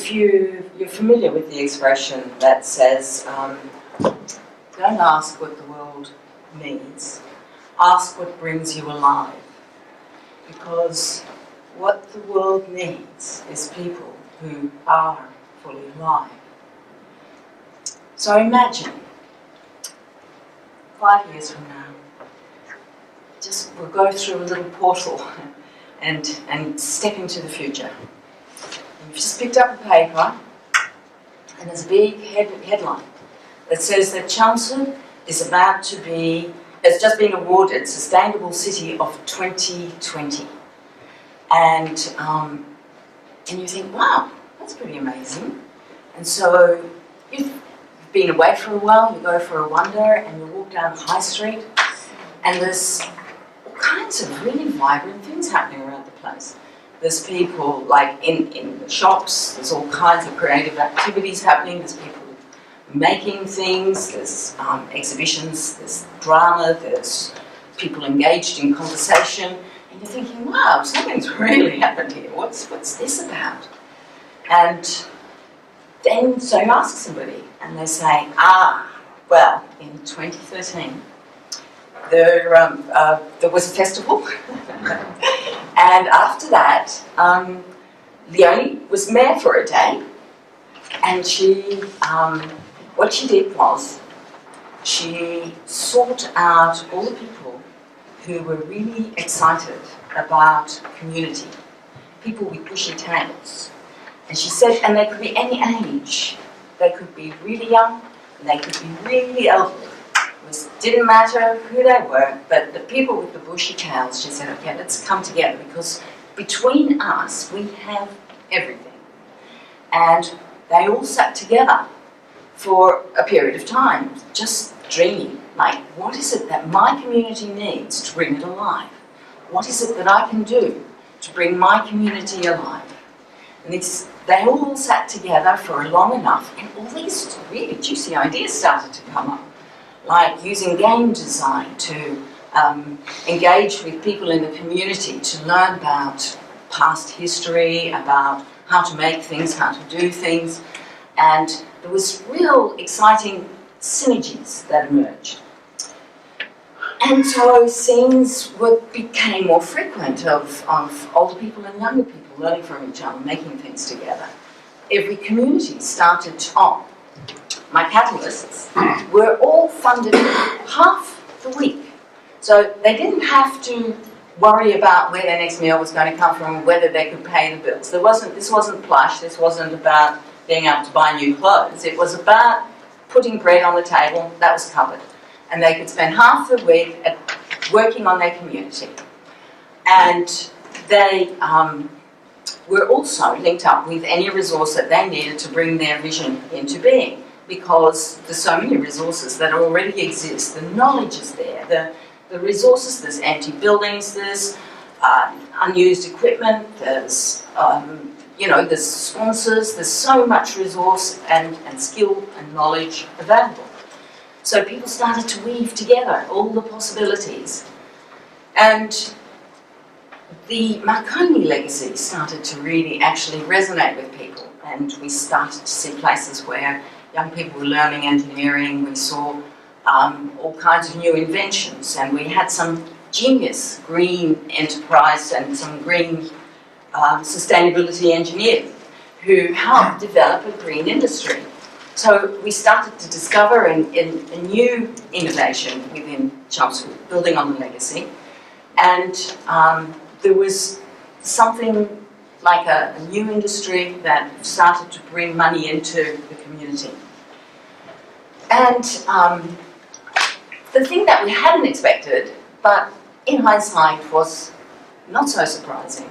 if you're familiar with the expression that says, don't ask what the world needs, ask what brings you alive. Because what the world needs is people who are fully alive. So imagine, 5 years from now, we'll go through a little portal and step into the future. You've just picked up a paper and there's a big headline that says that Chelmsford is has just been awarded Sustainable City of 2020. And you think, wow, that's pretty amazing. And so you've been away for a while, you go for a wander and you walk down High Street and there's all kinds of really vibrant things happening around the place. There's people, like in the shops, there's all kinds of creative activities happening, there's people making things, there's exhibitions, there's drama, there's people engaged in conversation, and you're thinking, wow, something's really happened here, what's this about? And then so you ask somebody, and they say, well, in 2013, there was a festival, and after that, Leonie was mayor for a day, and she, what she did was, she sought out all the people who were really excited about community, people with bushy tails. And she said, and they could be any age, they could be really young, and they could be really elderly. It didn't matter who they were, but the people with the bushy tails, she said, okay, let's come together, because between us, we have everything. And they all sat together for a period of time, just dreaming, like, what is it that my community needs to bring it alive? What is it that I can do to bring my community alive? And they all sat together for long enough, and all these really juicy ideas started to come up, like using game design to engage with people in the community to learn about past history, about how to make things, how to do things, and there was real exciting synergies that emerged. And so scenes became more frequent of older people and younger people learning from each other, making things together. Every community started to, my catalysts were all funded half the week. So they didn't have to worry about where their next meal was going to come from, whether they could pay the bills. This wasn't plush, this wasn't about being able to buy new clothes. It was about putting bread on the table, that was covered. And they could spend half the week working on their community. And they were also linked up with any resource that they needed to bring their vision into being, because there's so many resources that already exist. The knowledge is there, the resources, there's empty buildings, there's unused equipment, there's there's sponsors, there's so much resource and skill and knowledge available. So people started to weave together all the possibilities. And the Marconi legacy started to really actually resonate with people. And we started to see places where young people were learning engineering. We saw all kinds of new inventions. And we had some genius green enterprise and some green sustainability engineers who helped develop a green industry. So we started to discover a new innovation within Chelmsford, building on the legacy. And there was something like a new industry that started to bring money into the community. And the thing that we hadn't expected, but in hindsight was not so surprising,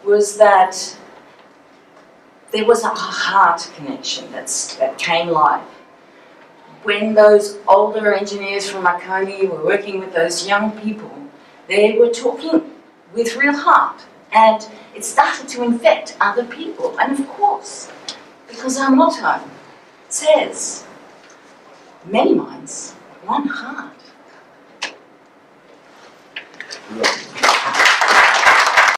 was that there was a heart connection that came live. When those older engineers from Marconi were working with those young people, they were talking with real heart, and it started to infect other people. And of course, because our motto says, many minds, one heart. Yeah.